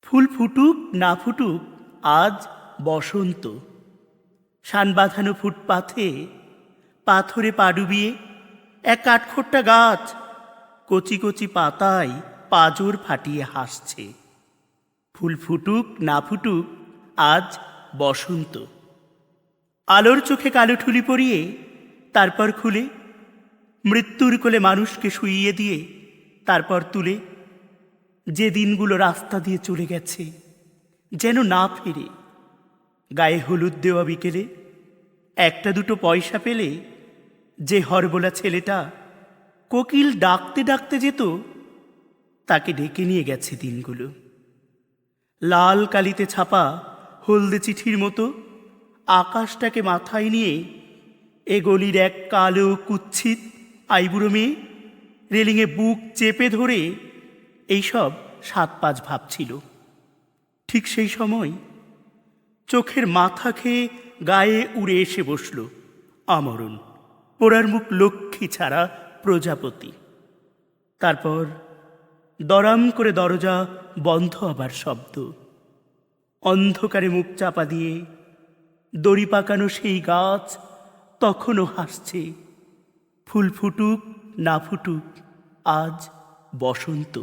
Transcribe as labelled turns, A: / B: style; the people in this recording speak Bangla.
A: ফুল ফুটুক না ফুটুক আজ বসন্ত। শান বাঁধানো ফুটপাথে পাথরে পা ডুবিয়ে এক কাঠখোট্টা গাছ কচি কচি পাতায় পাজর ফাটিয়ে হাসছে। ফুল ফুটুক না ফুটুক আজ বসন্ত। আলোর চোখে কালো ঠুলি পরিয়ে তারপর খুলে মৃত্যুর কোলে মানুষকে শুইয়ে দিয়ে তারপর তুলে যে দিনগুলো রাস্তা দিয়ে চলে গেছে যেন না ফিরে। গায়ে হলুদ দেওয়া বিকেলে একটা দুটো পয়সা পেলে যে হরবোলা ছেলেটা কোকিল ডাকতে ডাকতে যেত তাকে ডেকে নিয়ে গেছে দিনগুলো। লাল কালিতে ছাপা হলদে চিঠির মতো আকাশটাকে মাথায় নিয়ে এ গলির এক কালো কুৎসিত আইবুড়ো মেয়ে রেলিংয়ে বুক চেপে ধরে এইসব ৭-৫ ভাবছিল। ঠিক সেই সময় চোখের মাথা খেয়ে গায়ে উড়ে এসে বসল আমরণ, পোড়ার মুখ লক্ষ্মী ছাড়া প্রজাপতি। তারপর দরাম করে দরজা বন্ধ হবার শব্দ। অন্ধকারে মুখ চাপা দিয়ে দড়ি পাকানো সেই গাছ তখনও হাসছে। ফুল ফুটুক না ফুটুক আজ বসন্ত।